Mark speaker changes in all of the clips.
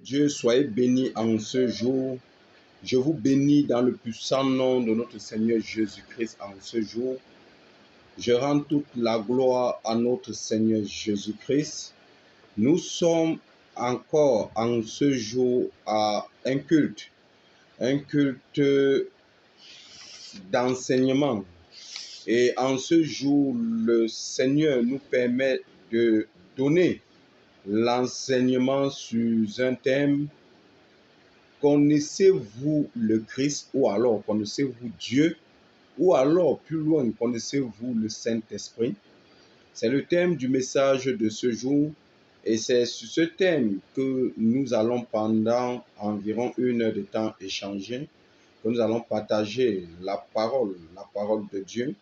Speaker 1: Dieu, soyez bénis en ce jour. Je vous bénis dans le puissant nom de notre Seigneur Jésus-Christ en ce jour. Je rends toute la gloire à notre Seigneur Jésus-Christ. Nous sommes encore en ce jour à un culte d'enseignement. Et en ce jour, le Seigneur nous permet de donner l'enseignement sur un thème. Connaissez-vous le Christ, ou alors connaissez-vous Dieu, ou alors plus loin, connaissez-vous le Saint-Esprit? C'est le thème du message de ce jour, et c'est sur ce thème que nous allons pendant environ 1 heure de temps échanger, que nous allons partager la parole de Dieu.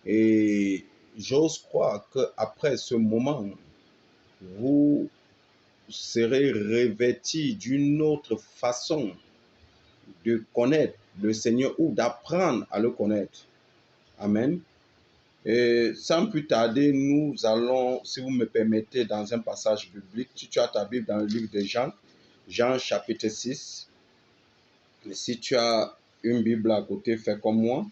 Speaker 1: Et j'ose croire qu'après ce moment, vous serez revêtis d'une autre façon de connaître le Seigneur ou d'apprendre à le connaître. Amen. Et sans plus tarder, nous allons, si vous me permettez, dans un passage biblique. Si tu as ta Bible dans le livre de Jean, Jean chapitre 6. Et si tu as une Bible à côté, fais comme moi.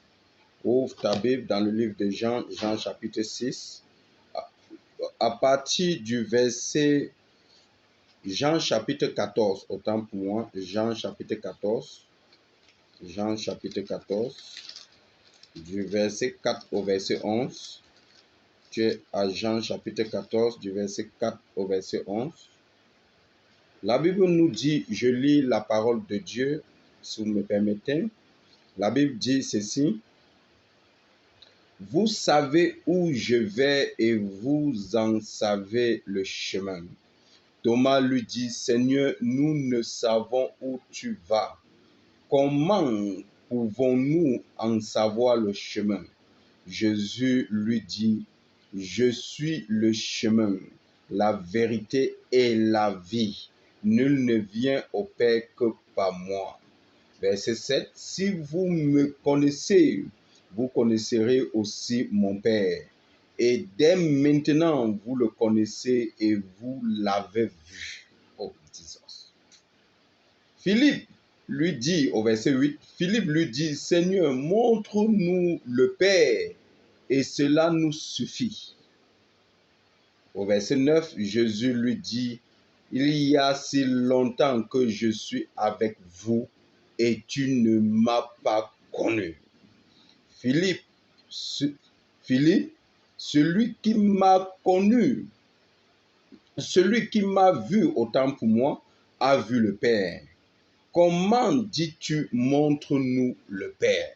Speaker 1: Ouvre ta Bible dans le livre de Jean, Jean chapitre 6. À partir du verset Jean chapitre 14, autant pour moi, Jean chapitre 14. Jean chapitre 14, du verset 4 au verset 11. Tu es à Jean chapitre 14, du verset 4 au verset 11. La Bible nous dit, je lis la parole de Dieu, si vous me permettez. La Bible dit ceci: vous savez où je vais et vous en savez le chemin. Thomas lui dit, Seigneur, nous ne savons où tu vas. Comment pouvons-nous en savoir le chemin? Jésus lui dit, je suis le chemin, la vérité et la vie. Nul ne vient au Père que par moi. Verset 7. Si vous me connaissez, vous connaisserez aussi mon Père. Et dès maintenant, vous le connaissez et vous l'avez vu. Oh, Jesus. Philippe lui dit, au verset 8, Philippe lui dit, Seigneur, montre-nous le Père, et cela nous suffit. Au verset 9, Jésus lui dit, il y a si longtemps que je suis avec vous, et tu ne m'as pas connu. Philippe, celui qui m'a connu, celui qui m'a vu autant pour moi, a vu le Père. Comment dis-tu, montre-nous le Père?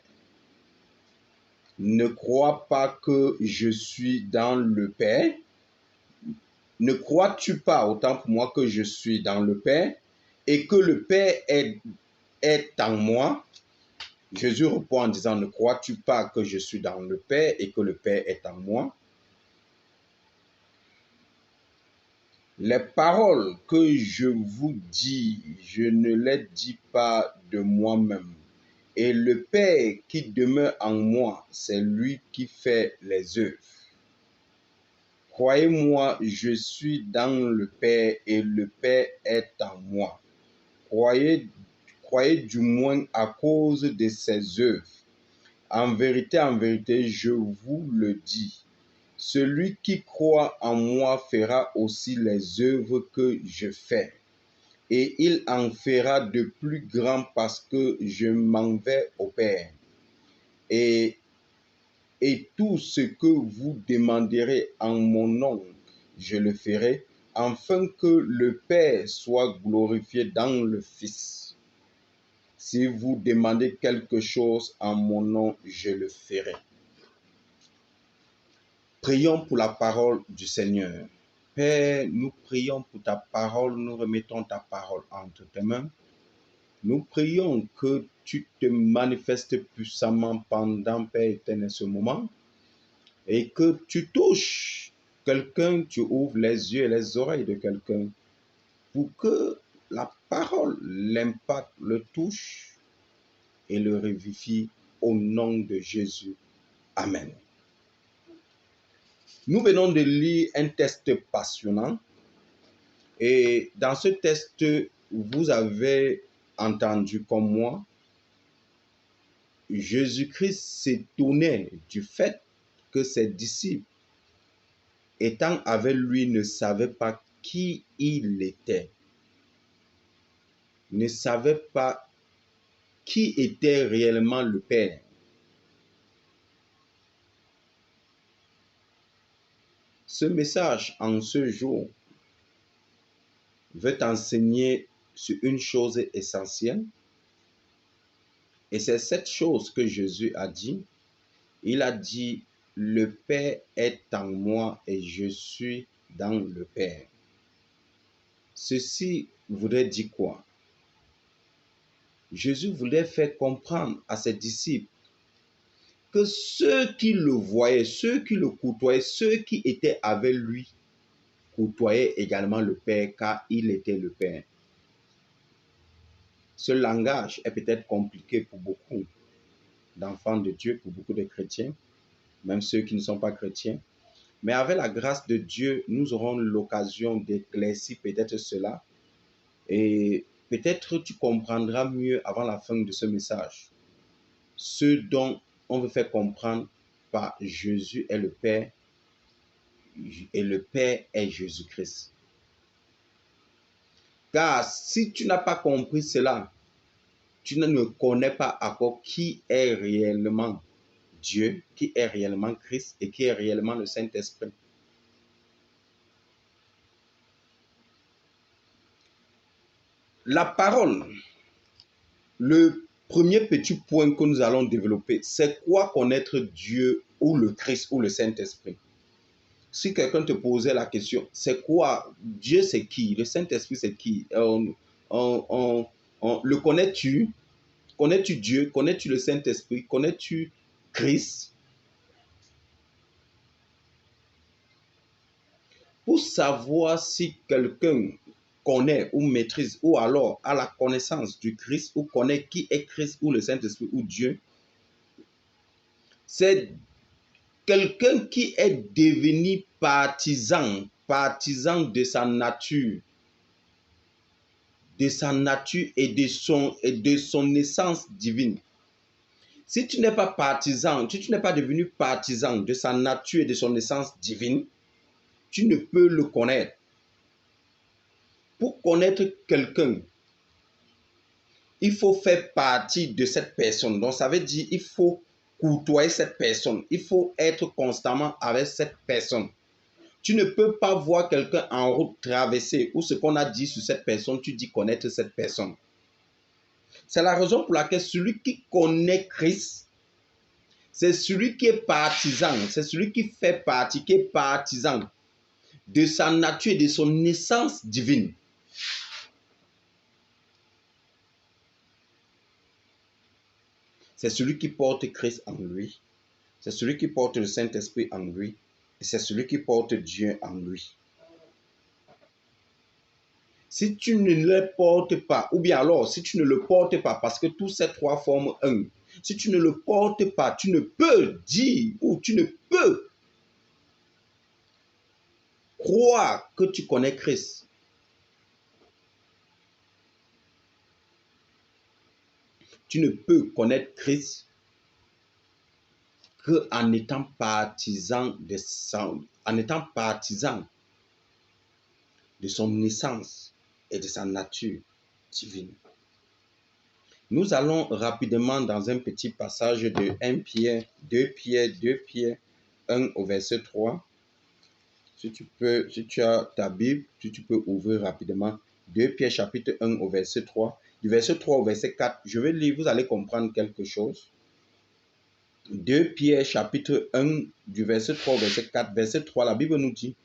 Speaker 1: Ne crois pas que je suis dans le Père? Ne crois-tu pas, autant pour moi, que je suis dans le Père et que le Père est en moi? Jésus répond en disant, ne crois-tu pas que je suis dans le Père et que le Père est en moi? Les paroles que je vous dis, je ne les dis pas de moi-même. Et le Père qui demeure en moi, c'est lui qui fait les œuvres. Croyez-moi, je suis dans le Père et le Père est en moi. Croyez du moins à cause de ses œuvres. En vérité, je vous le dis. Celui qui croit en moi fera aussi les œuvres que je fais. Et il en fera de plus grands parce que je m'en vais au Père. Et tout ce que vous demanderez en mon nom, je le ferai, afin que le Père soit glorifié dans le Fils. Si vous demandez quelque chose en mon nom, je le ferai. Prions pour la parole du Seigneur. Père, nous prions pour ta parole, nous remettons ta parole entre tes mains. Nous prions que tu te manifestes puissamment pendant, Père éternel, ce moment et que tu touches quelqu'un, tu ouvres les yeux et les oreilles de quelqu'un pour que la parole l'impacte, le touche et le revivifie au nom de Jésus. Amen. Nous venons de lire un texte passionnant et dans ce texte, vous avez entendu comme moi, Jésus-Christ s'étonnait du fait que ses disciples, étant avec lui, ne savaient pas qui il était, ne savaient pas qui était réellement le Père. Ce message en ce jour veut enseigner sur une chose essentielle, et c'est cette chose que Jésus a dit. Il a dit, le Père est en moi et je suis dans le Père. Ceci voudrait dire quoi? Jésus voulait faire comprendre à ses disciples que ceux qui le voyaient, ceux qui le côtoyaient, ceux qui étaient avec lui, côtoyaient également le Père car il était le Père. Ce langage est peut-être compliqué pour beaucoup d'enfants de Dieu, pour beaucoup de chrétiens, même ceux qui ne sont pas chrétiens. Mais avec la grâce de Dieu, nous aurons l'occasion d'éclaircir peut-être cela. Et peut-être tu comprendras mieux avant la fin de ce message ce dont on veut faire comprendre par Jésus est le Père et le Père est Jésus-Christ. Car si tu n'as pas compris cela, tu ne connais pas encore qui est réellement Dieu, qui est réellement Christ et qui est réellement le Saint-Esprit. La parole, le premier petit point que nous allons développer, c'est quoi connaître Dieu ou le Christ ou le Saint-Esprit? Si quelqu'un te posait la question, c'est quoi? Dieu c'est qui? Le Saint-Esprit c'est qui? Le connais-tu? Connais-tu Dieu? Connais-tu le Saint-Esprit? Connais-tu Christ? Pour savoir si quelqu'un connaît ou maîtrise ou alors a la connaissance du Christ ou connaît qui est Christ ou le Saint-Esprit ou Dieu, c'est quelqu'un qui est devenu partisan de sa nature et de son essence divine. Si tu n'es pas partisan, si tu n'es pas devenu partisan de sa nature et de son essence divine, tu ne peux le connaître. Pour connaître quelqu'un, il faut faire partie de cette personne. Donc, ça veut dire qu'il faut côtoyer cette personne. Il faut être constamment avec cette personne. Tu ne peux pas voir quelqu'un en route traversée ou ce qu'on a dit sur cette personne, tu dis connaître cette personne. C'est la raison pour laquelle celui qui connaît Christ, c'est celui qui est partisan, c'est celui qui fait partie, qui est partisan de sa nature et de son essence divine. C'est celui qui porte Christ en lui. C'est celui qui porte le Saint-Esprit en lui. Et c'est celui qui porte Dieu en lui. Si tu ne le portes pas, ou bien alors si tu ne le portes pas, parce que tous ces trois forment un, si tu ne le portes pas, tu ne peux dire ou tu ne peux croire que tu connais Christ. Tu ne peux connaître Christ qu'en étant partisan de son essence et de sa nature divine. Nous allons rapidement dans un petit passage de 2 Pierre 1 au verset 3. Si tu as ta Bible, si tu peux ouvrir rapidement 2 Pierre chapitre 1 au verset 3. Du verset 3 au verset 4, je vais lire, vous allez comprendre quelque chose. 2 Pierre chapitre 1 du verset 3 au verset 4. Verset 3, la Bible nous dit: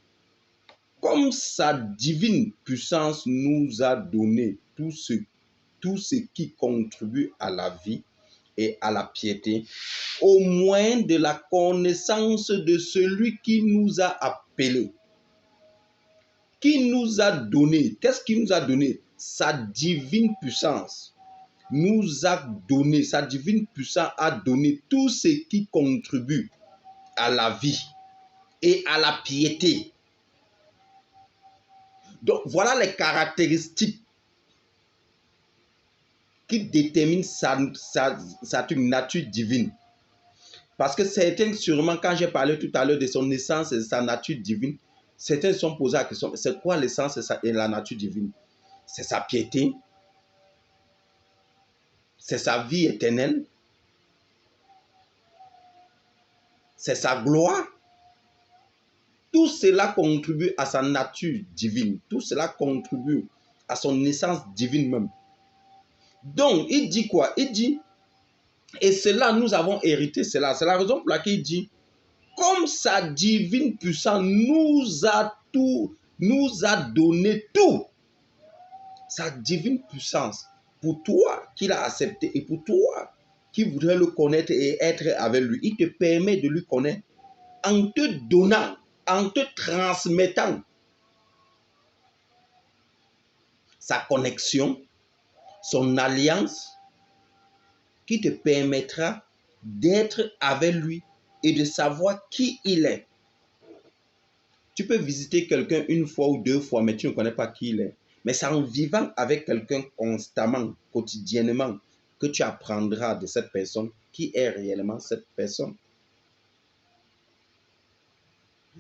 Speaker 1: comme sa divine puissance nous a donné tout ce qui contribue à la vie et à la piété, au moyen de la connaissance de celui qui nous a appelés, qui nous a donné. Qu'est-ce qu'il nous a donné? Sa divine puissance nous a donné, sa divine puissance a donné tout ce qui contribue à la vie et à la piété. Donc, voilà les caractéristiques qui détermine sa nature divine. Parce que certains, sûrement, quand j'ai parlé tout à l'heure de son essence et de sa nature divine, certains se sont posés la question, c'est quoi l'essence et la nature divine? C'est sa piété, c'est sa vie éternelle, c'est sa gloire. Tout cela contribue à sa nature divine. Tout cela contribue à son essence divine même. Donc, il dit quoi? Il dit, et cela, nous avons hérité cela. C'est la raison pour laquelle il dit, comme sa divine puissance nous a donné tout. Sa divine puissance, pour toi qui l'as accepté et pour toi qui voudrais le connaître et être avec lui, il te permet de lui connaître en te donnant, en te transmettant sa connexion, son alliance, qui te permettra d'être avec lui et de savoir qui il est. Tu peux visiter quelqu'un une fois ou deux fois, mais tu ne connais pas qui il est. Mais c'est en vivant avec quelqu'un constamment, quotidiennement, que tu apprendras de cette personne qui est réellement cette personne.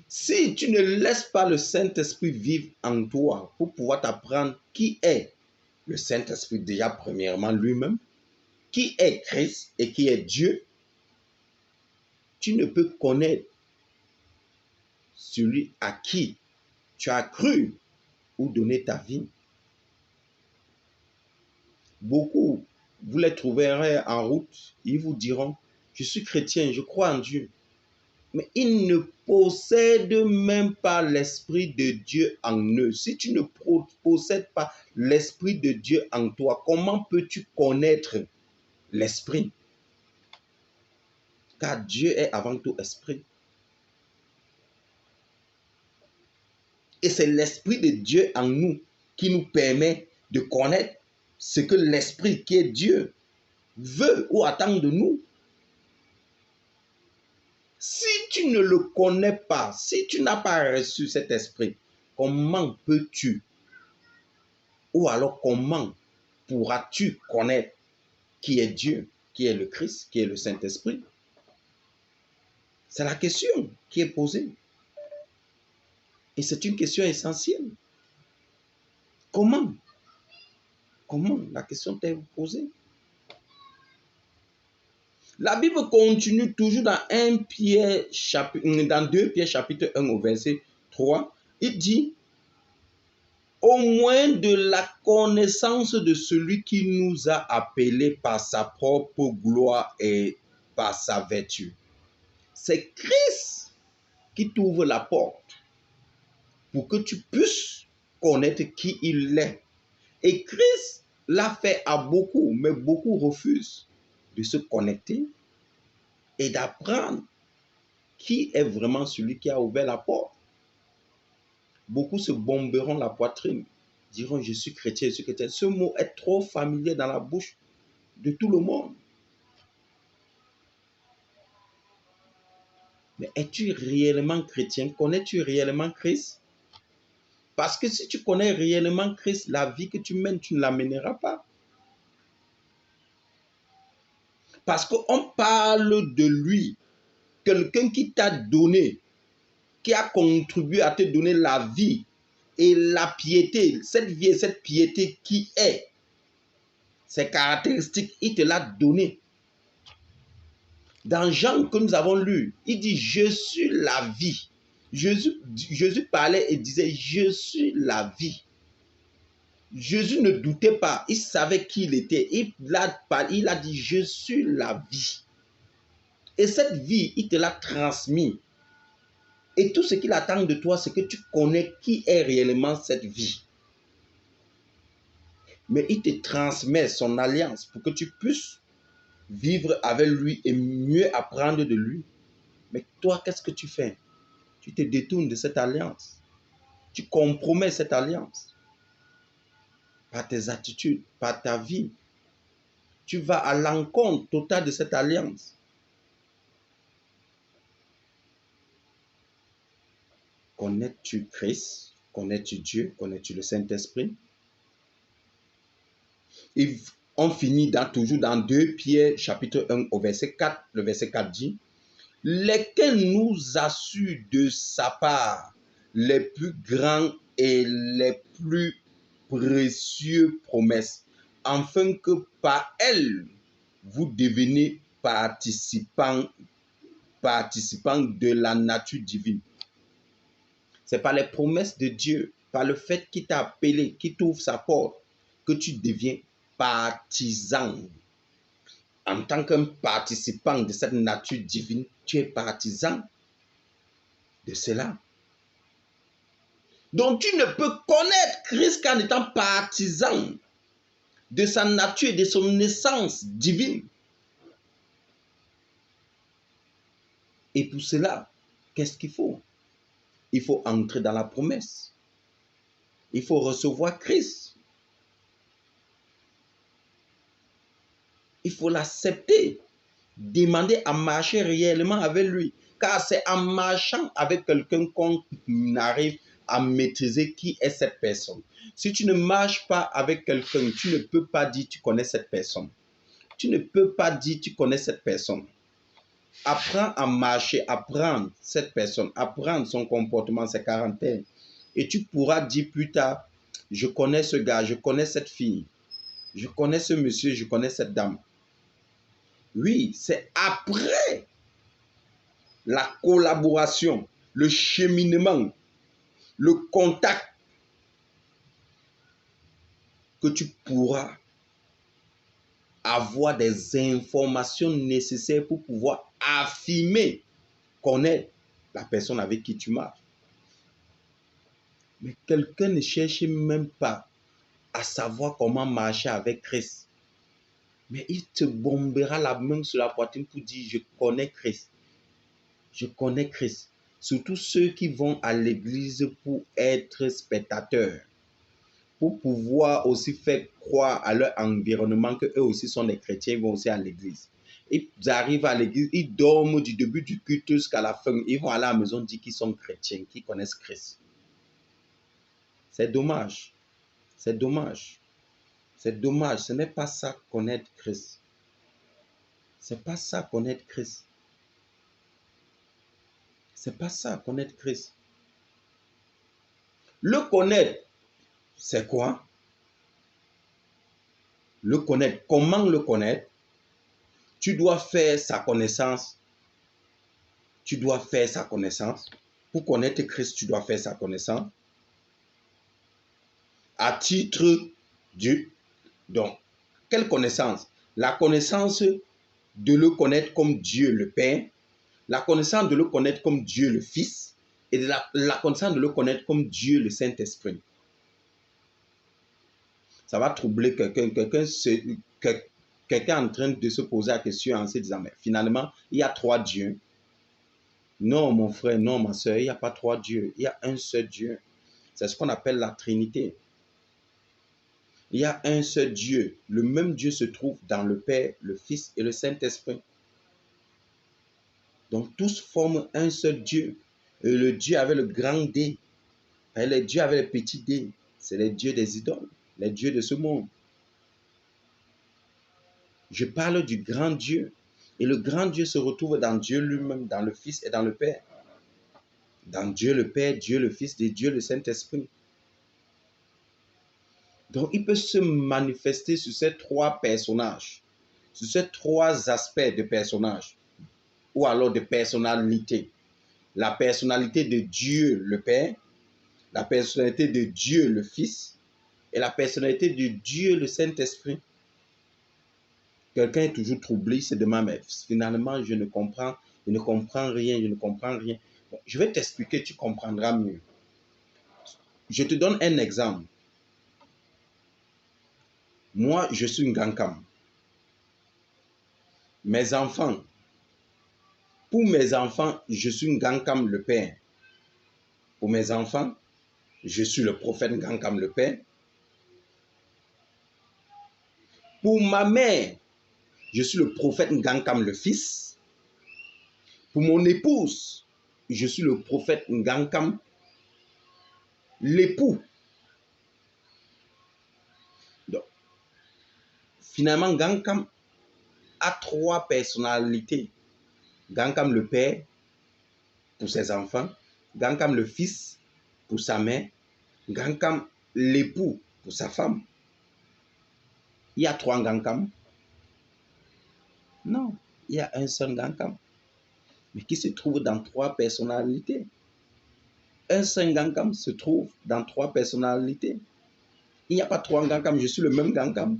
Speaker 1: Si tu ne laisses pas le Saint-Esprit vivre en toi pour pouvoir t'apprendre qui est le Saint-Esprit, déjà premièrement lui-même, qui est Christ et qui est Dieu, tu ne peux connaître celui à qui tu as cru ou donné ta vie. Beaucoup, vous les trouverez en route, ils vous diront, je suis chrétien, je crois en Dieu. Mais ils ne possèdent même pas l'Esprit de Dieu en eux. Si tu ne possèdes pas l'Esprit de Dieu en toi, comment peux-tu connaître l'Esprit? Car Dieu est avant tout Esprit. Et c'est l'Esprit de Dieu en nous qui nous permet de connaître ce que l'Esprit qui est Dieu veut ou attend de nous. Si tu ne le connais pas, si tu n'as pas reçu cet esprit, comment peux-tu ou alors comment pourras-tu connaître qui est Dieu, qui est le Christ, qui est le Saint-Esprit? C'est la question qui est posée. Et c'est une question essentielle. Comment? Comment? La question t'est posée. La Bible continue toujours dans 2 Pierre chapitre 1 au verset 3. Il dit, au moins de la connaissance de celui qui nous a appelés par sa propre gloire et par sa vertu. C'est Christ qui t'ouvre la porte pour que tu puisses connaître qui il est. Et Christ l'a fait à beaucoup, mais beaucoup refusent de se connecter et d'apprendre qui est vraiment celui qui a ouvert la porte. Beaucoup se bomberont la poitrine, diront je suis chrétien, je suis chrétien. Ce mot est trop familier dans la bouche de tout le monde. Mais es-tu réellement chrétien? Connais-tu réellement Christ? Parce que si tu connais réellement Christ, la vie que tu mènes, tu ne la mèneras pas. Parce qu'on parle de lui, quelqu'un qui t'a donné, qui a contribué à te donner la vie et la piété, cette vie et cette piété qui est, ses caractéristiques, il te l'a donné. Dans Jean que nous avons lu, il dit, je suis la vie. Jésus parlait et disait, je suis la vie. Jésus ne doutait pas, il savait qui il était. Il a dit, je suis la vie. Et cette vie, il te l'a transmise. Et tout ce qu'il attend de toi, c'est que tu connais qui est réellement cette vie. Mais il te transmet son alliance pour que tu puisses vivre avec lui et mieux apprendre de lui. Mais toi, qu'est-ce que tu fais? Tu te détournes de cette alliance. Tu compromets cette alliance. Par tes attitudes, par ta vie. Tu vas à l'encontre totale de cette alliance. Connais-tu Christ? Connais-tu Dieu? Connais-tu le Saint-Esprit? Et On finit toujours dans 2 Pierre chapitre 1 au verset 4. Le verset 4 dit, lesquels nous assurent de sa part les plus grands et les plus précieux promesses, afin que par elles, vous devenez participants de la nature divine. C'est par les promesses de Dieu, par le fait qu'il t'a appelé, qu'il t'ouvre sa porte, que tu deviens partisan. En tant qu'un participant de cette nature divine, tu es partisan de cela. Donc tu ne peux connaître Christ qu'en étant partisan de sa nature et de son essence divine. Et pour cela, qu'est-ce qu'il faut? Il faut entrer dans la promesse. Il faut recevoir Christ. Il faut l'accepter. Demander à marcher réellement avec lui. Car c'est en marchant avec quelqu'un qu'on arrive à maîtriser qui est cette personne. Si tu ne marches pas avec quelqu'un, tu ne peux pas dire tu connais cette personne. Tu ne peux pas dire tu connais cette personne. Apprends à marcher, apprendre cette personne, apprendre son comportement, ses caractères. Et tu pourras dire plus tard, je connais ce gars, je connais cette fille, je connais ce monsieur, je connais cette dame. Oui, c'est après la collaboration, le cheminement, le contact que tu pourras avoir des informations nécessaires pour pouvoir affirmer, connaître la personne avec qui tu marches. Mais quelqu'un ne cherche même pas à savoir comment marcher avec Christ. Mais il te bombera la main sur la poitrine pour dire, je connais Christ. Je connais Christ. Surtout ceux qui vont à l'église pour être spectateurs. Pour pouvoir aussi faire croire à leur environnement qu'eux aussi sont des chrétiens, ils vont aussi à l'église. Ils arrivent à l'église, ils dorment du début du culte jusqu'à la fin. Ils vont aller à la maison dire qu'ils sont chrétiens, qu'ils connaissent Christ. C'est dommage. C'est dommage. C'est dommage. Ce n'est pas ça connaître Christ. C'est pas ça connaître Christ. C'est pas ça connaître Christ. Le connaître, c'est quoi? Le connaître. Comment le connaître? Tu dois faire sa connaissance. Tu dois faire sa connaissance. Pour connaître Christ, tu dois faire sa connaissance. À titre de... Donc, quelle connaissance? La connaissance de le connaître comme Dieu le Père, la connaissance de le connaître comme Dieu le Fils, et de la connaissance de le connaître comme Dieu le Saint-Esprit. Ça va troubler quelqu'un. Quelqu'un en train de se poser la question en se disant, mais finalement, il y a 3 dieux. Non, mon frère, non, ma soeur, il n'y a pas 3 dieux. Il y a un seul Dieu. C'est ce qu'on appelle la Trinité. Il y a un seul Dieu. Le même Dieu se trouve dans le Père, le Fils et le Saint-Esprit. Donc, tous forment un seul Dieu. Et le Dieu avec le grand D. Et le Dieu avec le petit D. C'est les dieux des idoles. Les dieux de ce monde. Je parle du grand Dieu. Et le grand Dieu se retrouve dans Dieu lui-même, dans le Fils et dans le Père. Dans Dieu le Père, Dieu le Fils et Dieu le Saint-Esprit. Donc, il peut se manifester sur ces 3 personnages, sur ces 3 aspects de personnages, ou alors de personnalité. La personnalité de Dieu le Père, la personnalité de Dieu le Fils, et la personnalité de Dieu le Saint-Esprit. Quelqu'un est toujours troublé, il se demande, mais finalement, je ne comprends rien. Bon, je vais t'expliquer, tu comprendras mieux. Je te donne un exemple. Moi, je suis une Ngankam. Mes enfants, pour mes enfants, je suis une Ngankam le Père. Pour mes enfants, je suis le prophète Ngankam le Père. Pour ma mère, je suis le prophète Ngankam le Fils. Pour mon épouse, je suis le prophète Ngankam l'époux. Donc, finalement, Gankam a trois personnalités. Gankam le père pour ses enfants, Gankam le fils pour sa mère, Gankam l'époux pour sa femme. Il y a trois Gankam? Non, il y a un seul Gankam, mais qui se trouve dans trois personnalités. Un seul Gankam se trouve dans trois personnalités. Il n'y a pas trois Gankam, je suis le même Gankam.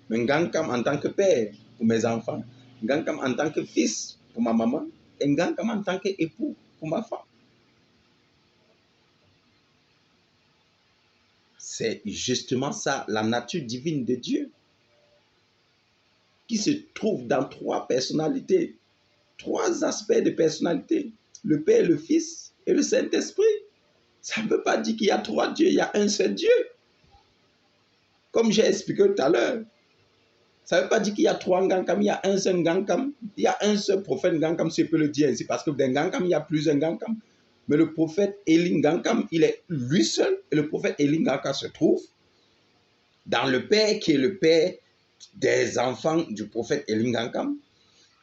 Speaker 1: Mais Gankam en tant que père pour mes enfants, Gankam en tant que fils pour ma maman, et Gankam en tant qu'époux pour ma femme. C'est justement ça, la nature divine de Dieu, qui se trouve dans trois personnalités, trois aspects de personnalité, le Père, le Fils et le Saint-Esprit. Ça ne veut pas dire qu'il y a trois dieux, il y a un seul Dieu. Comme j'ai expliqué tout à l'heure, ça ne veut pas dire qu'il y a trois Gankam, il y a un seul Gankam, il y a un seul prophète Gankam, si je peux le dire ainsi, parce que dans Gankam, il y a plusieurs Gankam. Mais le prophète Eli Gankam, il est lui seul, et le prophète Eli Gankam se trouve dans le Père qui est le Père des enfants du prophète Eli Gankam,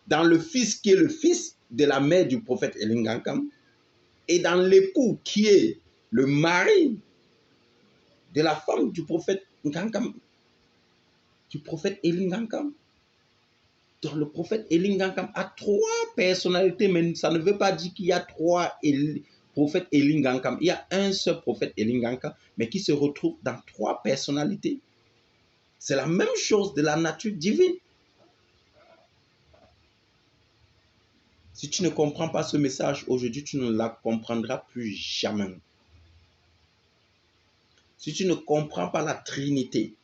Speaker 1: dans le Fils qui est le fils de la mère du prophète Eli Gankam, et dans l'époux qui est le mari de la femme du prophète Gankam, du prophète Eli Gankam. Donc le prophète Eli Gankam a trois personnalités, mais ça ne veut pas dire qu'il y a trois prophètes Eli Gankam. Il y a un seul prophète Eli Gankam, mais qui se retrouve dans trois personnalités. C'est la même chose de la nature divine. Si tu ne comprends pas ce message aujourd'hui, tu ne la comprendras plus jamais. Si tu ne comprends pas la Trinité,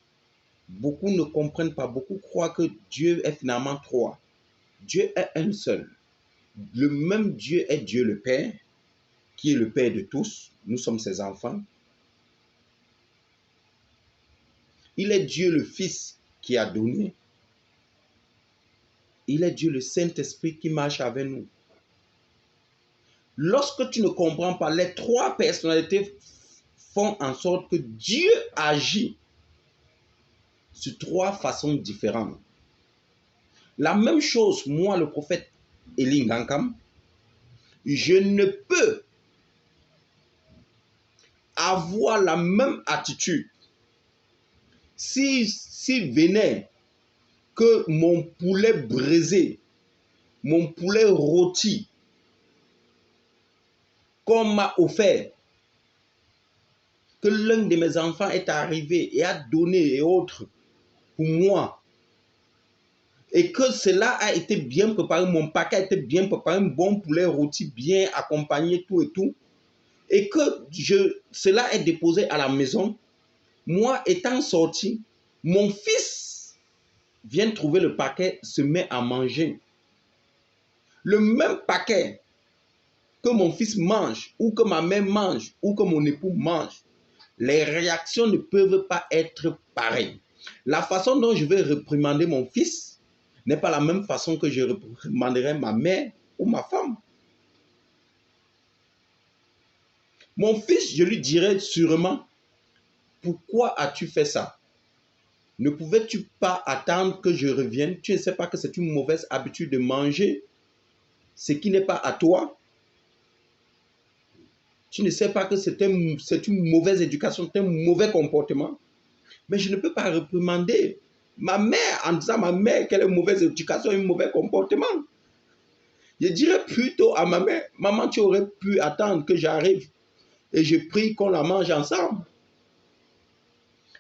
Speaker 1: beaucoup ne comprennent pas, beaucoup croient que Dieu est finalement trois. Dieu est un seul. Le même Dieu est Dieu le Père, qui est le Père de tous. Nous sommes ses enfants. Il est Dieu le Fils qui a donné. Il est Dieu le Saint-Esprit qui marche avec nous. Lorsque tu ne comprends pas, les trois personnalités font en sorte que Dieu agit sur trois façons différentes. La même chose, moi, le prophète Eli Gankam, je ne peux avoir la même attitude si venait que mon poulet braisé, mon poulet rôti, qu'on m'a offert, que l'un de mes enfants est arrivé et a donné et autres pour moi, et que cela a été bien préparé, mon paquet a été bien préparé, un bon poulet rôti bien accompagné, tout et tout, et que cela est déposé à la maison, moi étant sorti, mon fils vient trouver le paquet, se met à manger. Le même paquet que mon fils mange, ou que ma mère mange, ou que mon époux mange, les réactions ne peuvent pas être pareilles. La façon dont je vais réprimander mon fils n'est pas la même façon que je réprimanderai ma mère ou ma femme. Mon fils, je lui dirai sûrement, pourquoi as-tu fait ça? Ne pouvais-tu pas attendre que je revienne? Tu ne sais pas que c'est une mauvaise habitude de manger ce qui n'est pas à toi? Tu ne sais pas que c'est une mauvaise éducation, c'est un mauvais comportement? Mais je ne peux pas réprimander ma mère en disant à ma mère qu'elle a une mauvaise éducation, un mauvais comportement. Je dirais plutôt à ma mère, maman, tu aurais pu attendre que j'arrive et je prie qu'on la mange ensemble.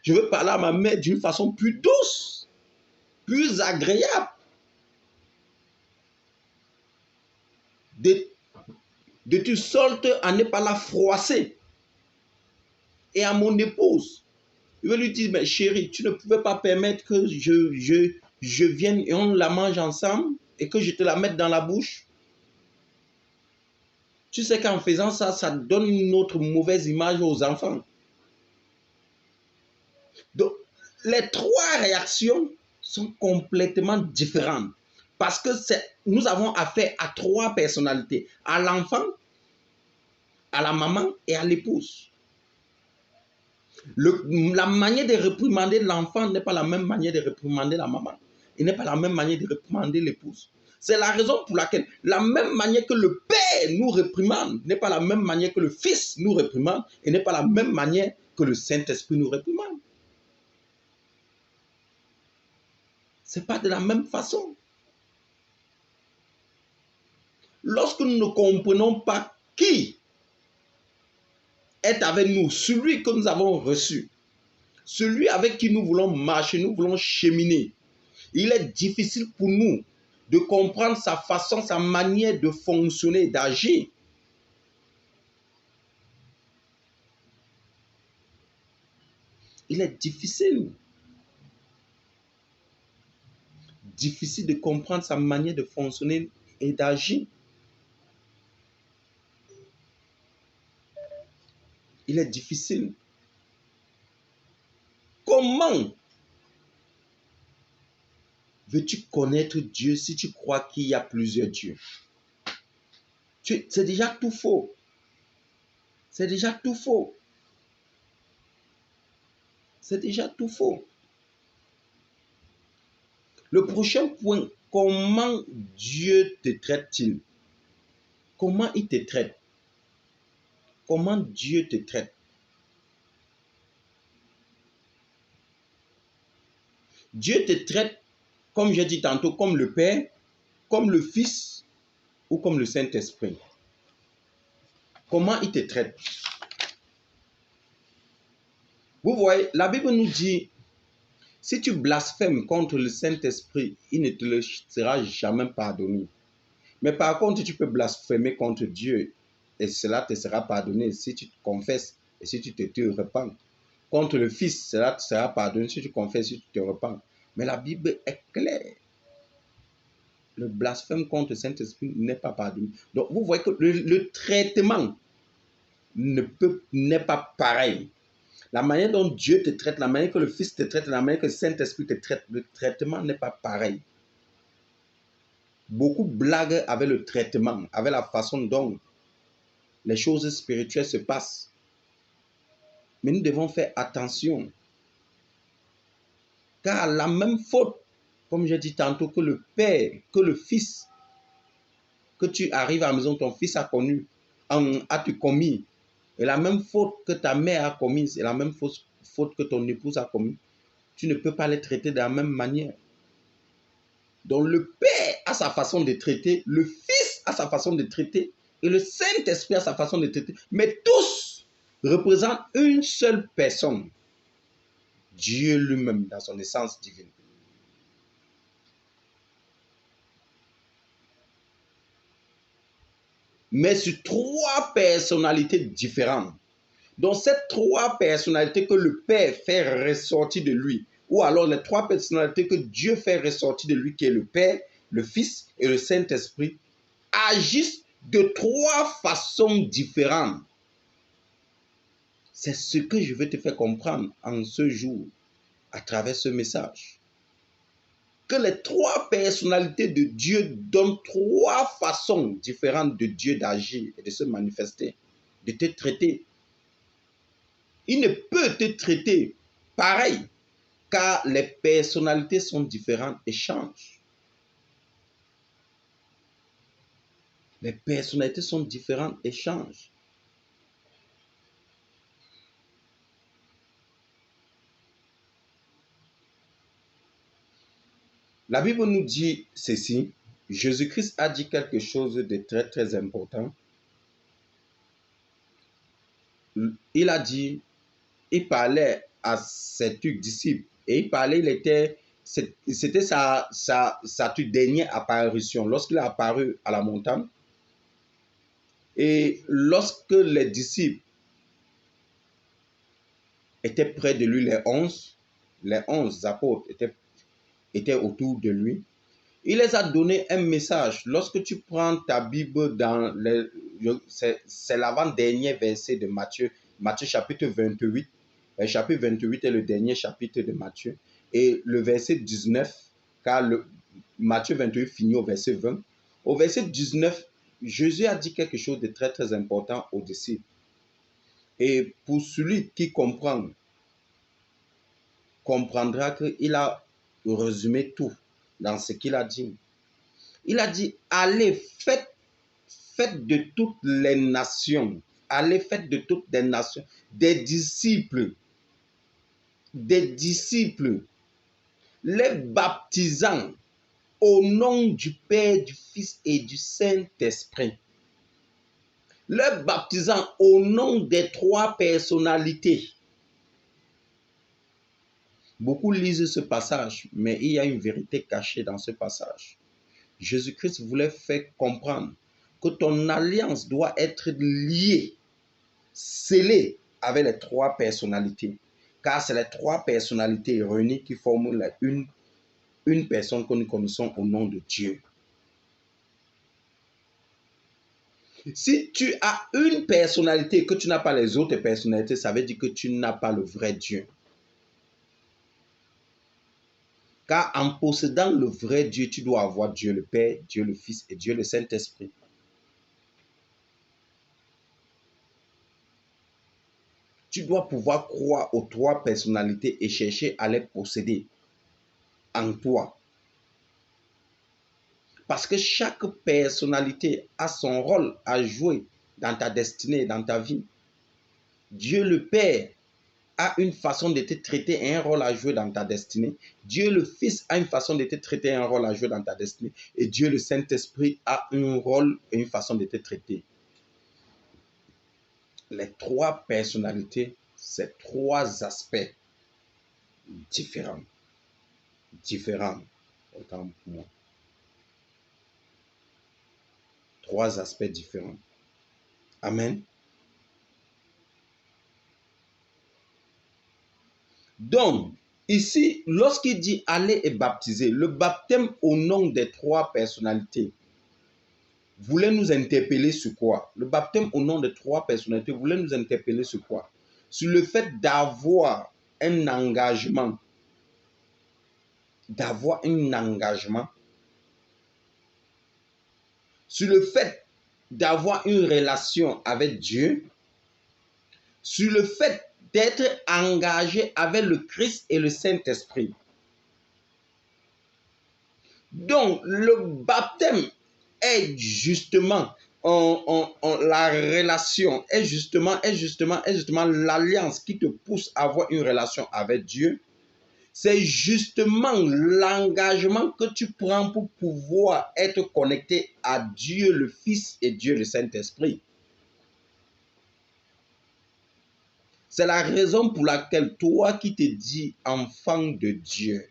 Speaker 1: Je veux parler à ma mère d'une façon plus douce, plus agréable. De toute sorte à ne pas la froisser. Et à mon épouse, je vais lui dire, mais chérie, tu ne pouvais pas permettre que je vienne et on la mange ensemble et que je te la mette dans la bouche. Tu sais qu'en faisant ça, ça donne une autre mauvaise image aux enfants. Donc, les trois réactions sont complètement différentes. Parce que nous avons affaire à trois personnalités. À l'enfant, à la maman et à l'épouse. La manière de réprimander l'enfant n'est pas la même manière de réprimander la maman. Il n'est pas la même manière de réprimander l'épouse. C'est la raison pour laquelle la même manière que le Père nous réprimande n'est pas la même manière que le Fils nous réprimande et n'est pas la même manière que le Saint-Esprit nous réprimande. Ce n'est pas de la même façon. Lorsque nous ne comprenons pas qui est avec nous, celui que nous avons reçu, celui avec qui nous voulons marcher, nous voulons cheminer, il est difficile pour nous de comprendre sa façon, sa manière de fonctionner, d'agir. Il est difficile de comprendre sa manière de fonctionner et d'agir. Il est difficile. Comment veux-tu connaître Dieu si tu crois qu'il y a plusieurs dieux? C'est déjà tout faux. C'est déjà tout faux. C'est déjà tout faux. Le prochain point, comment Dieu te traite-t-il? Comment il te traite? Comment Dieu te traite? Dieu te traite, comme j'ai dit tantôt, comme le Père, comme le Fils ou comme le Saint-Esprit. Comment il te traite? Vous voyez, la Bible nous dit, si tu blasphèmes contre le Saint-Esprit, il ne te le sera jamais pardonné. Mais par contre, tu peux blasphémer contre Dieu et cela te sera pardonné si tu te confesses et si tu te repens. Contre le Fils, cela te sera pardonné si tu confesses et si tu te repens. Mais la Bible est claire. Le blasphème contre le Saint-Esprit n'est pas pardonné. Donc, vous voyez que le traitement n'est pas pareil. La manière dont Dieu te traite, la manière que le Fils te traite, la manière que le Saint-Esprit te traite, le traitement n'est pas pareil. Beaucoup blaguent avec le traitement, avec la façon dont les choses spirituelles se passent. Mais nous devons faire attention. Car la même faute, comme j'ai dit tantôt, que le Père, que le Fils, que tu arrives à la maison, ton fils a commis, et la même faute que ta mère a commise, et la même faute que ton épouse a commise, tu ne peux pas les traiter de la même manière. Donc le Père a sa façon de traiter, le Fils a sa façon de traiter, et le Saint-Esprit a sa façon de traiter. Mais tous représentent une seule personne, Dieu lui-même dans son essence divine. Mais sur trois personnalités différentes. Donc ces trois personnalités que le Père fait ressortir de lui, ou alors les trois personnalités que Dieu fait ressortir de lui, qui est le Père, le Fils et le Saint-Esprit, agissent de trois façons différentes. C'est ce que je veux te faire comprendre en ce jour, à travers ce message. Que les trois personnalités de Dieu donnent trois façons différentes de Dieu d'agir et de se manifester, de te traiter. Il ne peut te traiter pareil, car les personnalités sont différentes et changent. Les personnalités sont différentes et changent. La Bible nous dit ceci. Jésus-Christ a dit quelque chose de très très important. Il a dit, il parlait à ses disciples et il parlait, c'était sa toute dernière apparition lorsqu'il est apparu à la montagne. Et lorsque les disciples étaient près de lui, les 11 apôtres étaient autour de lui, il les a donné un message. Lorsque tu prends ta Bible, c'est l'avant-dernier verset de Matthieu, Matthieu chapitre 28. Le chapitre 28 est le dernier chapitre de Matthieu. Et le verset 19, car Matthieu 28 finit au verset 20. Au verset 19, Jésus a dit quelque chose de très très important aux disciples. Et pour celui qui comprend, comprendra qu'il a résumé tout dans ce qu'il a dit. Il a dit, allez, faites de toutes les nations, allez, faites de toutes les nations des disciples, les baptisants au nom du Père, du Fils et du Saint-Esprit. Les baptisants au nom des trois personnalités. Beaucoup lisent ce passage, mais il y a une vérité cachée dans ce passage. Jésus-Christ voulait faire comprendre que ton alliance doit être liée, scellée avec les trois personnalités. Car c'est les trois personnalités réunies qui forment une personne que nous connaissons au nom de Dieu. Si tu as une personnalité et que tu n'as pas les autres personnalités, ça veut dire que tu n'as pas le vrai Dieu. Car en possédant le vrai Dieu, tu dois avoir Dieu le Père, Dieu le Fils et Dieu le Saint-Esprit. Tu dois pouvoir croire aux trois personnalités et chercher à les posséder en toi. Parce que chaque personnalité a son rôle à jouer dans ta destinée, dans ta vie. Dieu le Père a une façon de te traiter et un rôle à jouer dans ta destinée. Dieu le Fils a une façon de te traiter et un rôle à jouer dans ta destinée. Et Dieu le Saint-Esprit a un rôle et une façon de te traiter. Les trois personnalités, c'est trois aspects différents. Autant pour moi. Trois aspects différents. Amen. Donc, ici, lorsqu'il dit aller et baptiser, le baptême au nom des trois personnalités voulait nous interpeller sur quoi? Le baptême au nom des trois personnalités voulait nous interpeller sur quoi? Sur le fait d'avoir un engagement. Sur le fait d'avoir une relation avec Dieu. Sur le fait d'être engagé avec le Christ et le Saint-Esprit. Donc, le baptême est justement la relation, est justement l'alliance qui te pousse à avoir une relation avec Dieu. C'est justement l'engagement que tu prends pour pouvoir être connecté à Dieu le Fils et Dieu le Saint-Esprit. C'est la raison pour laquelle toi qui te dis enfant de Dieu,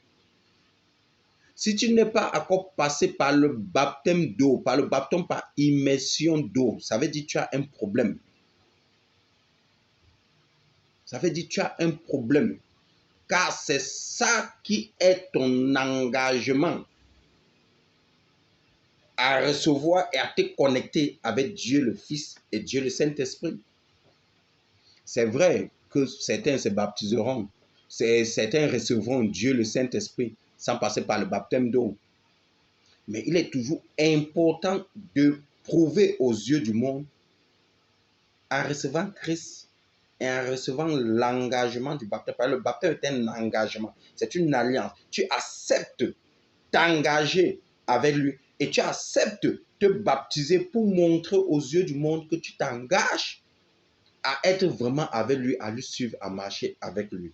Speaker 1: si tu n'es pas encore passé par le baptême d'eau, par le baptême par immersion d'eau, ça veut dire que tu as un problème. Ça veut dire que tu as un problème. Car c'est ça qui est ton engagement à recevoir et à te connecter avec Dieu le Fils et Dieu le Saint-Esprit. C'est vrai que certains se baptiseront, certains recevront Dieu le Saint-Esprit sans passer par le baptême d'eau. Mais il est toujours important de prouver aux yeux du monde, en recevant Christ et en recevant l'engagement du baptême. Le baptême est un engagement, c'est une alliance. Tu acceptes t'engager avec lui et tu acceptes te baptiser pour montrer aux yeux du monde que tu t'engages à être vraiment avec lui, à lui suivre, à marcher avec lui.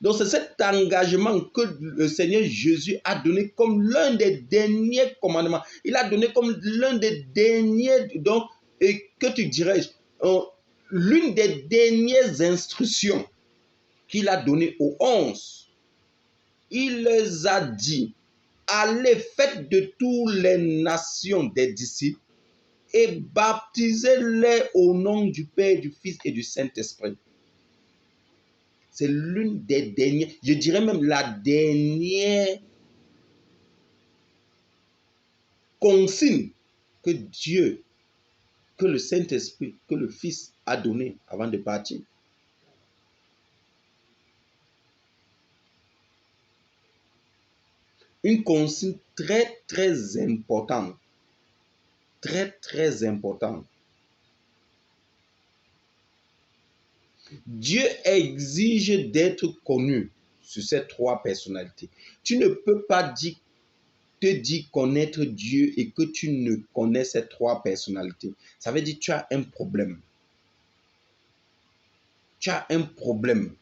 Speaker 1: Donc c'est cet engagement que le Seigneur Jésus a donné comme l'un des derniers commandements. Il a donné comme l'un des derniers, donc, et que tu dirais, l'une des dernières instructions qu'il a données aux 11. Il les a dit, allez, faites de toutes les nations des disciples et baptisez-les au nom du Père, du Fils et du Saint-Esprit. C'est l'une des dernières, je dirais même la dernière consigne que Dieu, que le Saint-Esprit, que le Fils a donnée avant de partir. Une consigne très, très importante. Très, très importante. Dieu exige d'être connu sur ces trois personnalités. Tu ne peux pas te dire connaître Dieu et que tu ne connais ces trois personnalités. Ça veut dire que tu as un problème. Tu as un problème.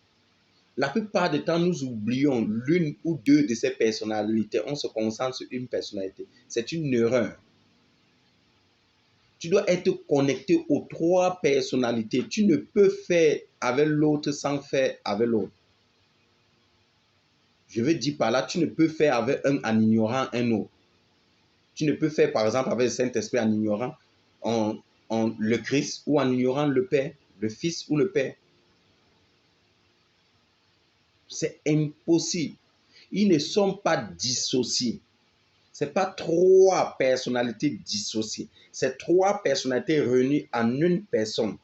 Speaker 1: La plupart du temps, nous oublions l'une ou deux de ces personnalités. On se concentre sur une personnalité. C'est une erreur. Tu dois être connecté aux trois personnalités. Tu ne peux faire avec l'autre sans faire avec l'autre. Je veux dire par là, tu ne peux faire avec un en ignorant un autre. Tu ne peux faire par exemple avec le Saint-Esprit en ignorant le Christ ou en ignorant le Père, le Fils ou le Père. C'est impossible. Ils ne sont pas dissociés. Ce n'est pas trois personnalités dissociées. C'est trois personnalités réunies en une personne.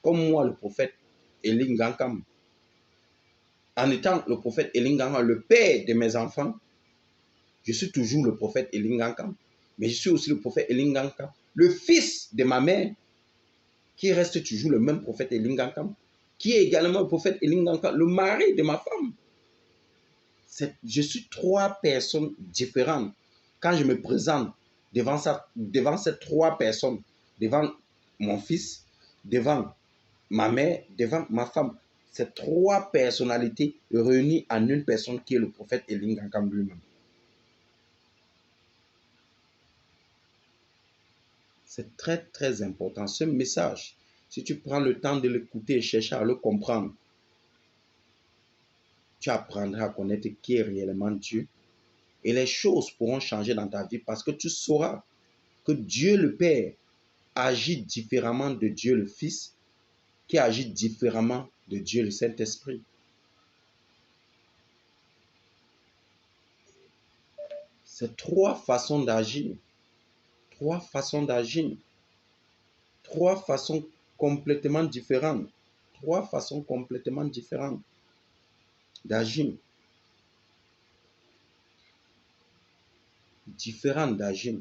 Speaker 1: Comme moi, le prophète Eli Ngankam. En étant le prophète Eli Ngankam, le père de mes enfants, je suis toujours le prophète Eli Ngankam. Mais je suis aussi le prophète Eli Ngankam, le fils de ma mère, qui reste toujours le même prophète Eli Ngankam, qui est également le prophète Eli Ngankam, le mari de ma femme. Je suis trois personnes différentes. Quand je me présente devant ces trois personnes, devant mon fils, devant ma mère, devant ma femme, c'est trois personnalités réunies en une personne qui est le prophète Eli Ngankam lui-même. C'est très, très important. Ce message, si tu prends le temps de l'écouter et chercher à le comprendre, tu apprendras à connaître qui est réellement Dieu. Et les choses pourront changer dans ta vie parce que tu sauras que Dieu le Père agit différemment de Dieu le Fils, qui agit différemment de Dieu le Saint-Esprit. C'est trois façons d'agir. Trois façons d'agir. Trois façons complètement différentes. Trois façons complètement différentes d'agir. Différentes d'agir.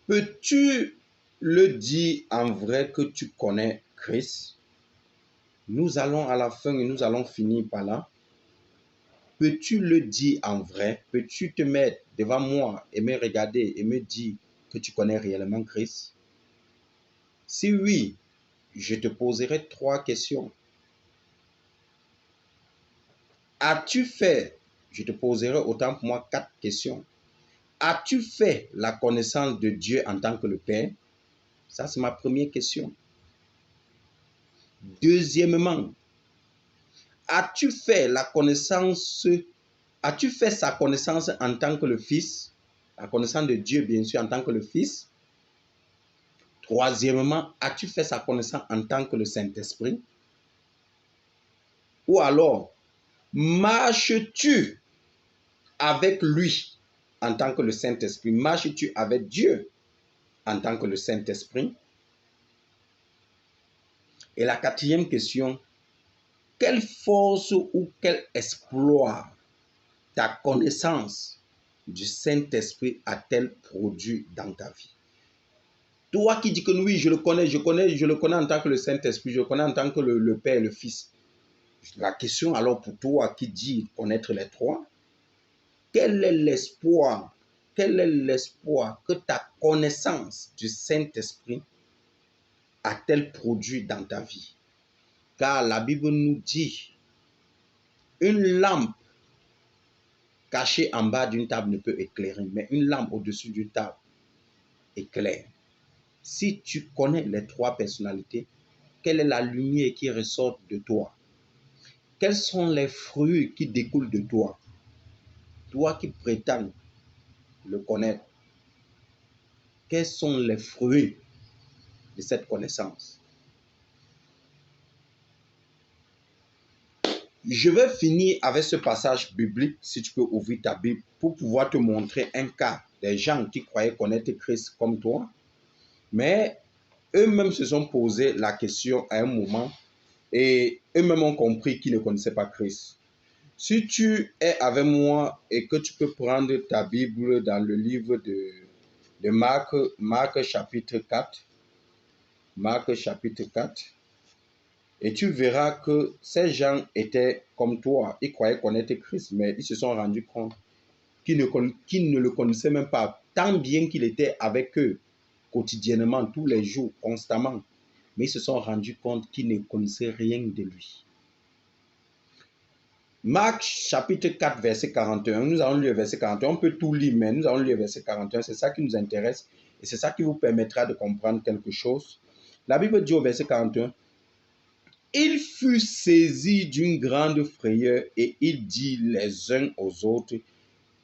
Speaker 1: Peux-tu le dire en vrai que tu connais Christ? Nous allons à la fin et nous allons finir par là. Peux-tu le dire en vrai? Peux-tu te mettre devant moi et me regarder et me dire que tu connais réellement Christ? Si oui, je te poserai trois questions. As-tu fait, je te poserai autant pour moi 4 questions. As-tu fait la connaissance de Dieu en tant que le Père? Ça, c'est ma première question. Deuxièmement, as-tu fait sa connaissance en tant que le Fils? La connaissance de Dieu, bien sûr, en tant que le Fils. Troisièmement, as-tu fait sa connaissance en tant que le Saint-Esprit? Ou alors, marches-tu avec lui en tant que le Saint-Esprit? Marches-tu avec Dieu en tant que le Saint-Esprit? Et la quatrième question, quelle force ou quel exploit ta connaissance du Saint-Esprit a-t-elle produit dans ta vie? Toi qui dis que oui, je le connais en tant que le Saint-Esprit, je le connais en tant que le Père et le Fils. La question alors pour toi qui dis connaître les trois, quel est l'espoir que ta connaissance du Saint-Esprit a-t-elle produit dans ta vie? Car la Bible nous dit, une lampe cachée en bas d'une table ne peut éclairer, mais une lampe au-dessus d'une table éclaire. Si tu connais les trois personnalités, quelle est la lumière qui ressort de toi? Quels sont les fruits qui découlent de toi? Toi qui prétends le connaître, quels sont les fruits de cette connaissance? Je vais finir avec ce passage biblique, si tu peux ouvrir ta Bible, pour pouvoir te montrer un cas des gens qui croyaient connaître Christ comme toi, mais eux-mêmes se sont posé la question à un moment et eux-mêmes ont compris qu'ils ne connaissaient pas Christ. Si tu es avec moi et que tu peux prendre ta Bible dans le livre de Marc, Marc chapitre 4, Marc chapitre 4, et tu verras que ces gens étaient comme toi. Ils croyaient connaître Christ, mais ils se sont rendus compte qu'ils ne le connaissaient même pas, tant bien qu'il était avec eux quotidiennement, tous les jours, constamment. Mais ils se sont rendus compte qu'ils ne connaissaient rien de lui. Marc chapitre 4, verset 41. Nous allons lire verset 41. On peut tout lire, mais nous allons lire verset 41. C'est ça qui nous intéresse et c'est ça qui vous permettra de comprendre quelque chose. La Bible dit au verset 41, il fut saisi d'une grande frayeur et il dit les uns aux autres,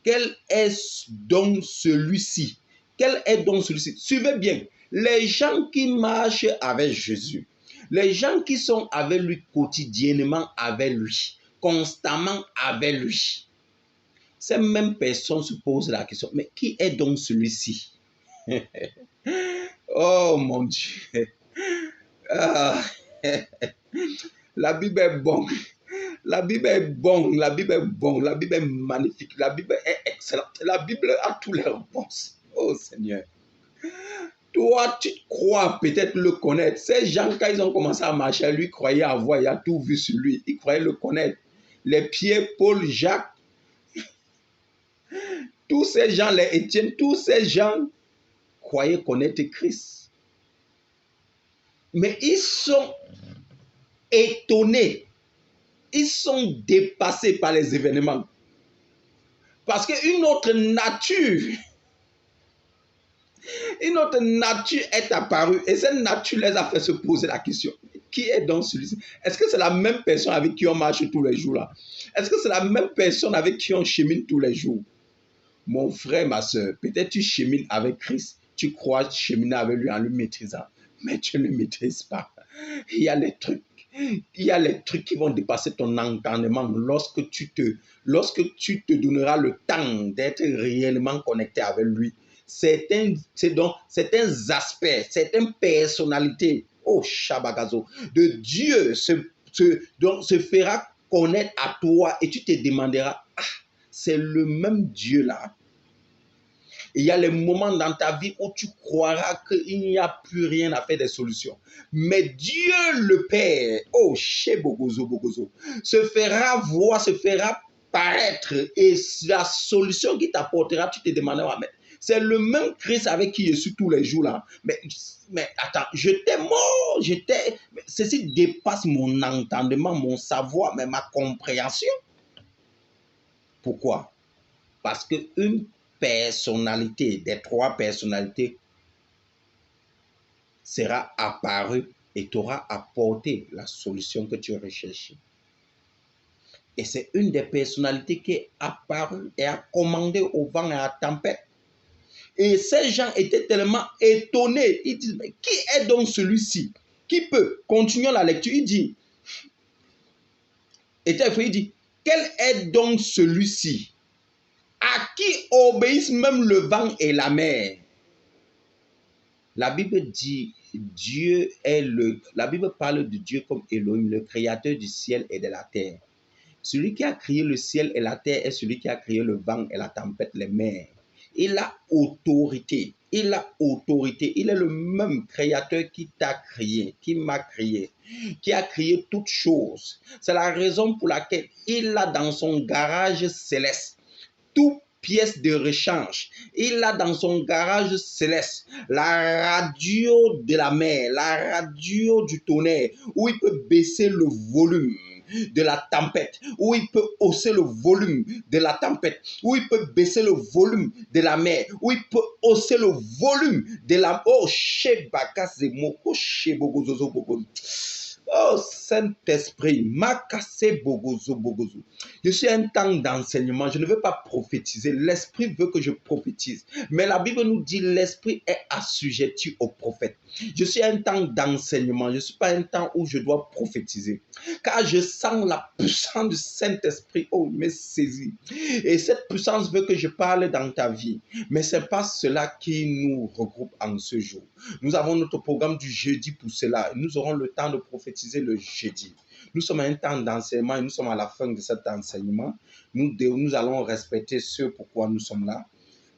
Speaker 1: quel est donc celui-ci? Quel est donc celui-ci? Suivez bien, les gens qui marchent avec Jésus, les gens qui sont avec lui quotidiennement avec lui, constamment avec lui, ces mêmes personnes se posent la question, mais qui est donc celui-ci? Oh mon Dieu! Ah. La Bible est bonne. La Bible est bonne, la Bible est bonne, la Bible est magnifique, la Bible est excellente. La Bible a toutes les réponses. Oh Seigneur. Toi, tu crois peut-être le connaître. Ces gens, quand ils ont commencé à marcher, lui croyaient avoir, il a tout vu sur lui. Ils croyaient le connaître. Les Pierre, Paul, Jacques, tous ces gens, les Étienne, tous ces gens croyaient connaître Christ. Mais ils sont étonnés. Ils sont dépassés par les événements. Parce qu'une autre nature est apparue et cette nature les a fait se poser la question. Qui est donc celui-ci? Est-ce que c'est la même personne avec qui on marche tous les jours là? Est-ce que c'est la même personne avec qui on chemine tous les jours? Mon frère, ma soeur, peut-être tu chemines avec Christ. Tu crois cheminer avec lui en le maîtrisant. Mais tu ne le maîtrises pas. Il y a les trucs. Il y a les trucs qui vont dépasser ton entendement lorsque tu te donneras le temps d'être réellement connecté avec lui. Certains aspects, certaines personnalités, oh Shabagazo, de Dieu se fera connaître à toi et tu te demanderas, ah, c'est le même Dieu là. Il y a les moments dans ta vie où tu croiras qu'il n'y a plus rien à faire des solutions. Mais Dieu le Père, oh, Bogozo, se fera voir, se fera paraître et la solution qui t'apportera, tu te demanderas, mais c'est le même Christ avec qui je suis tous les jours là. Mais attends, j'étais mort, ceci dépasse mon entendement, mon savoir, mais ma compréhension. Pourquoi? Parce qu'une personnalité, des trois personnalités, sera apparue et t'aura apporté la solution que tu recherches. Et c'est une des personnalités qui est apparue et a commandé au vent et à la tempête. Et ces gens étaient tellement étonnés. Ils disent, mais qui est donc celui-ci? Qui peut? Continuons la lecture. Il dit, quel est donc celui-ci à qui obéissent même le vent et la mer? La Bible dit, la Bible parle de Dieu comme Elohim, le créateur du ciel et de la terre. Celui qui a créé le ciel et la terre est celui qui a créé le vent et la tempête, les mers. Il a autorité. Il a autorité. Il est le même créateur qui t'a créé, qui m'a créé, qui a créé toutes choses. C'est la raison pour laquelle il a dans son garage céleste tout pièce de rechange. Il a dans son garage céleste la radio de la mer, la radio du tonnerre, où il peut baisser le volume de la tempête, où il peut hausser le volume de la tempête, où il peut baisser le volume de la mer, où il peut hausser le volume de la... Oh, oh, Saint-Esprit, Makasse Bogozo Bogozo. Je suis un temps d'enseignement, je ne veux pas prophétiser. L'Esprit veut que je prophétise. Mais la Bible nous dit l'Esprit est assujetti au prophète. Je suis un temps d'enseignement, je ne suis pas un temps où je dois prophétiser. Car je sens la puissance du Saint-Esprit. Oh, il me saisit. Et cette puissance veut que je parle dans ta vie. Mais ce n'est pas cela qui nous regroupe en ce jour. Nous avons notre programme du jeudi pour cela. Nous aurons le temps de prophétiser le jeudi. Nous sommes à un temps d'enseignement et nous sommes à la fin de cet enseignement. Nous allons respecter ce pourquoi nous sommes là.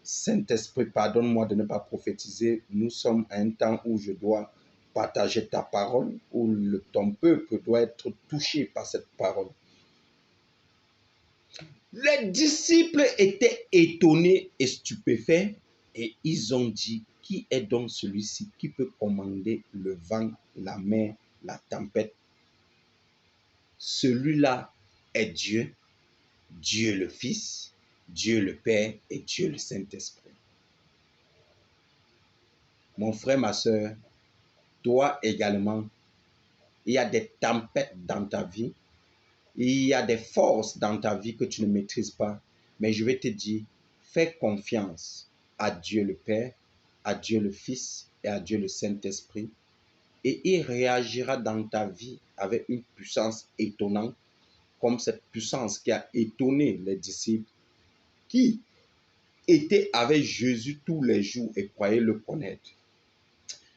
Speaker 1: Saint-Esprit, pardonne-moi de ne pas prophétiser. Nous sommes à un temps où je dois partager ta parole, où ton peuple doit être touché par cette parole. Les disciples étaient étonnés et stupéfaits et ils ont dit, qui est donc celui-ci qui peut commander le vent, la mer, la tempête? Celui-là est Dieu, Dieu le Fils, Dieu le Père et Dieu le Saint-Esprit. Mon frère, ma soeur, toi également, il y a des tempêtes dans ta vie, il y a des forces dans ta vie que tu ne maîtrises pas, mais je vais te dire, fais confiance à Dieu le Père, à Dieu le Fils et à Dieu le Saint-Esprit, et il réagira dans ta vie avec une puissance étonnante, comme cette puissance qui a étonné les disciples qui étaient avec Jésus tous les jours et croyaient le connaître.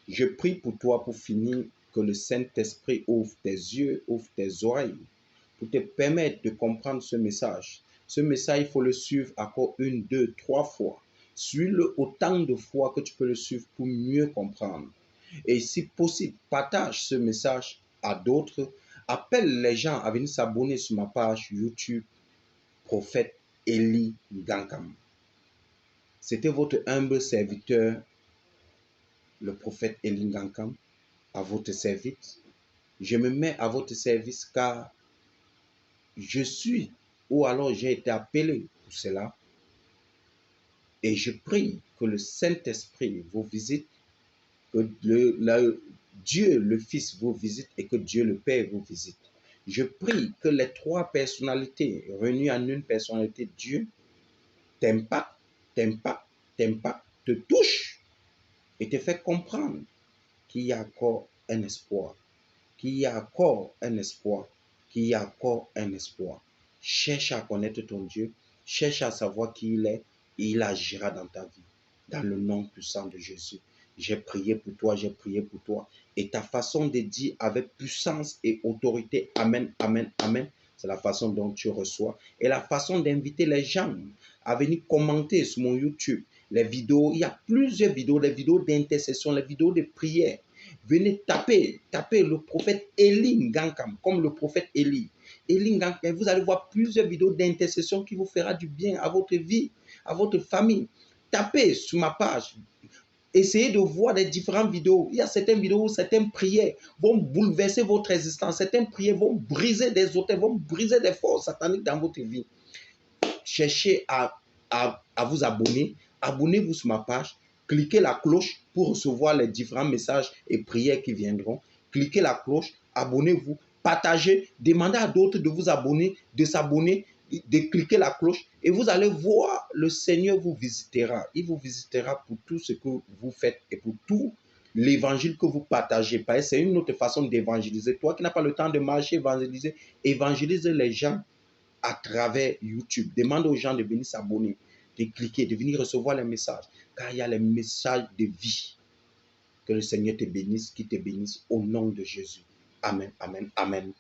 Speaker 1: Je prie pour toi pour finir, que le Saint-Esprit ouvre tes yeux, ouvre tes oreilles, pour te permettre de comprendre ce message. Ce message, il faut le suivre encore 1, 2, 3 fois. Suis-le autant de fois que tu peux le suivre pour mieux comprendre. Et si possible, partage ce message à d'autres. Appelle les gens à venir s'abonner sur ma page YouTube, Prophète Eli Ngankam. C'était votre humble serviteur, le prophète Eli Ngankam, à votre service. Je me mets à votre service car je suis, ou alors j'ai été appelé pour cela. Et je prie que le Saint-Esprit vous visite, que Dieu le Fils vous visite et que Dieu le Père vous visite. Je prie que les trois personnalités réunies en une personnalité, Dieu, t'impacte, te touche et te fait comprendre qu'il y a encore un espoir, qu'il y a encore un espoir, qu'il y a encore un espoir. Cherche à connaître ton Dieu, cherche à savoir qui il est et il agira dans ta vie. Dans le nom puissant de Jésus, j'ai prié pour toi, j'ai prié pour toi. Et ta façon de dire avec puissance et autorité, Amen, Amen, Amen, c'est la façon dont tu reçois. Et la façon d'inviter les gens à venir commenter sur mon YouTube. Les vidéos, il y a plusieurs vidéos, les vidéos d'intercession, les vidéos de prière. Venez taper le prophète Eli Ngankam, comme le prophète Eli. Eli Ngankam, vous allez voir plusieurs vidéos d'intercession qui vous fera du bien à votre vie, à votre famille. Tapez sur ma page. Essayez de voir les différentes vidéos. Il y a certaines vidéos où certaines prières vont bouleverser votre existence. Certaines prières vont briser des hôtels, vont briser des forces sataniques dans votre vie. Cherchez à vous abonner. Abonnez-vous sur ma page. Cliquez la cloche pour recevoir les différents messages et prières qui viendront. Cliquez la cloche, abonnez-vous, partagez, demandez à d'autres de vous abonner, de s'abonner, de cliquer la cloche et vous allez voir, le Seigneur vous visitera. Il vous visitera pour tout ce que vous faites et pour tout l'évangile que vous partagez. Parce que c'est une autre façon d'évangéliser. Toi qui n'as pas le temps de marcher, évangélise les gens à travers YouTube. Demande aux gens de venir s'abonner, de cliquer, de venir recevoir les messages. Car il y a les messages de vie. Que le Seigneur te bénisse, qu'il te bénisse au nom de Jésus. Amen, amen, amen.